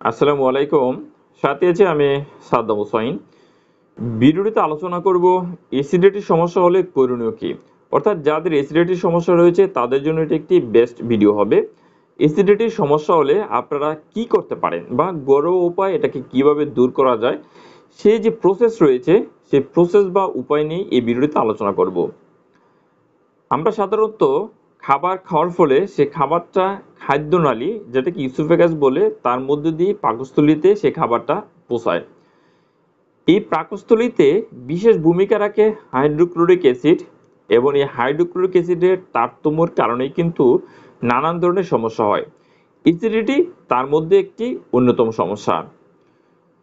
আসসালামু আলাইকুম। সাথে আছি আমি সাদ্দাম হোসাইন। ভিডিওটিতে আলোচনা করব অ্যাসিডিটির সমস্যা হলে করণীয় কি। অর্থাৎ যাদের অ্যাসিডিটির সমস্যা রয়েছে তাদের জন্য এটি একটি বেস্ট ভিডিও হবে। অ্যাসিডিটির সমস্যা হলে আপনারা কি করতে পারেন বা ঘরোয়া উপায় এটাকে কিভাবে দূর করা যায়, সেই যে প্রসেস রয়েছে সেই প্রসেস বা উপায় নিয়ে এই ভিডিওটিতে আলোচনা করব। আমরা সাধারণত খাবার খাওয়ার ফলে সে খাবারটা খাদ্যনালী, যেটাকে ইসোফেগাস বলে, তার মধ্য দিয়ে পাকস্থলীতে সে খাবারটা পৌঁছায়। এই পাকস্থলীতে বিশেষ ভূমিকা রাখে হাইড্রোক্লোরিক অ্যাসিড, এবং এই হাইড্রোক্লোরিক অ্যাসিডের তারতম্যের কারণেই কিন্তু নানান ধরনের সমস্যা হয়। অ্যাসিডিটি তার মধ্যে একটি অন্যতম সমস্যা।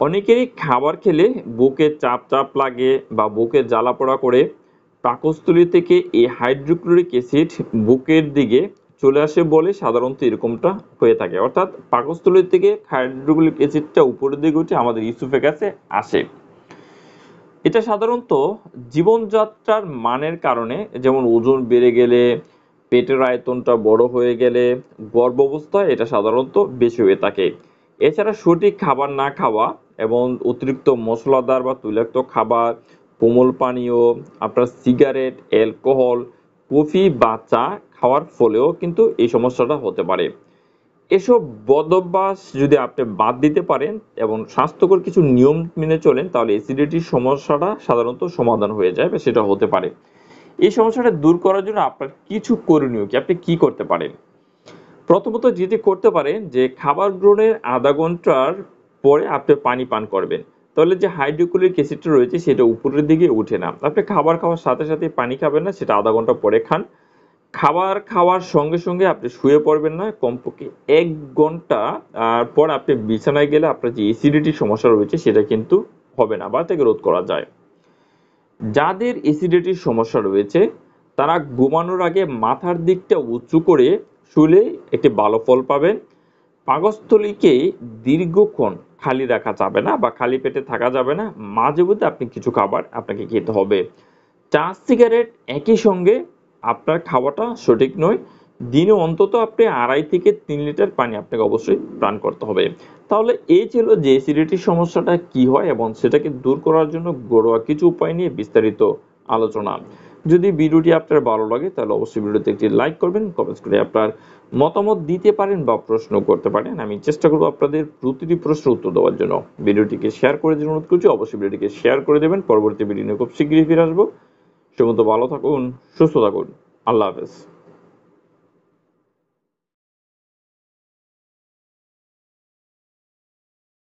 অনেকেরই খাবার খেলে বুকে চাপ চাপ লাগে বা বুকে জ্বালা পোড়া করে। পাকস্থলী থেকে এই হাইড্রোক্লোরিক অ্যাসিড বুকের দিকে চলে আসে বলে সাধারণত এরকমটা হয়ে থাকে। অর্থাৎ পাকস্থলী থেকে হাইড্রোক্লোরিক অ্যাসিডটা উপরের দিকে উঠে আমাদের ইসোফেগাসে আসে। এটা সাধারণত জীবনযাত্রার মানের কারণে, যেমন ওজন বেড়ে গেলে, পেটের আয়তনটা বড় হয়ে গেলে, গর্ভাবস্থায় এটা সাধারণত বেশি হয়ে থাকে। এছাড়া সঠিক খাবার না খাওয়া এবং অতিরিক্ত মশলাদার বা তৈলাক্ত খাবার, কোমল পানীয়, আপনার সিগারেট, অ্যালকোহল, কফি বা চা খাওয়ার ফলেও কিন্তু এই সমস্যাটা হতে পারে। এসব বদঅভ্যাস যদি আপনি বাদ দিতে পারেন এবং স্বাস্থ্যকর কিছু নিয়ম মেনে চলেন, তাহলে অ্যাসিডিটির সমস্যাটা সাধারণত সমাধান হয়ে যায় বা সেটা হতে পারে। এই সমস্যাটা দূর করার জন্য আপনার কিছু করণীয় কি, আপনি কি করতে পারেন? প্রথমত যেটি করতে পারেন যে খাবার গ্রহণের আধা ঘন্টার পরে আপনি পানি পান করবেন। তাহলে যে হাইড্রোক্লোরিক অ্যাসিডটা রয়েছে সেটা উপরের দিকে উঠে না। আপনি খাবার খাওয়ার সাথে সাথে পানি খাবেন না, সেটা আধা ঘন্টা পরে খান। খাবার খাওয়ার সঙ্গে সঙ্গে আপনি শুয়ে পড়বেন না। কমপক্ষে ১ ঘন্টা পর আপনি বিছানায় গেলে আপনার যে অ্যাসিডিটির সমস্যা রয়েছে সেটা কিন্তু হবে না বা এটাকে রোধ করা যায়। যাদের অ্যাসিডিটির সমস্যা রয়েছে তারা ঘুমানোর আগে মাথার দিকটা উঁচু করে শুলে একটি ভালো ফল পাবেন। পাকস্থলীকে দীর্ঘক্ষণ খালি রাখা যাবে না বা খালি পেটে থাকা যাবে না। মাঝে মধ্যে আপনি কিছু খাবার আপনাকে খেতে হবে। চা, সিগারেট একই সঙ্গে আপনার খাওয়াটা সঠিক নয়। দিনে অন্তত আপনি ২.৫ থেকে ৩ লিটার পানি আপনাকে অবশ্যই পান করতে হবে। তাহলে এই ছিল যে অ্যাসিডিটির সমস্যাটা কি হয় এবং সেটাকে দূর করার জন্য ঘরোয়া কিছু উপায় নিয়ে বিস্তারিত আলোচনা। যদি ভিডিওটি আপনার ভালো লাগে তাহলে অবশ্যই ভিডিওতে একটি লাইক করবেন, কমেন্টস করে আপনার মতামত দিতে পারেন বা প্রশ্ন করতে পারেন। আমি চেষ্টা করব আপনাদের প্রতিটি প্রশ্নের উত্তর দেওয়ার জন্য। ভিডিওটিকে শেয়ার করে দিতে অনুরোধ করছি। অবশ্যই ভিডিওটিকে শেয়ার করে দেবেন। পরবর্তী ভিডিও নিয়ে খুব শীঘ্রই ফিরে আসবো। সে পর্যন্ত ভালো থাকুন, সুস্থ থাকুন। আল্লাহ হাফেজ।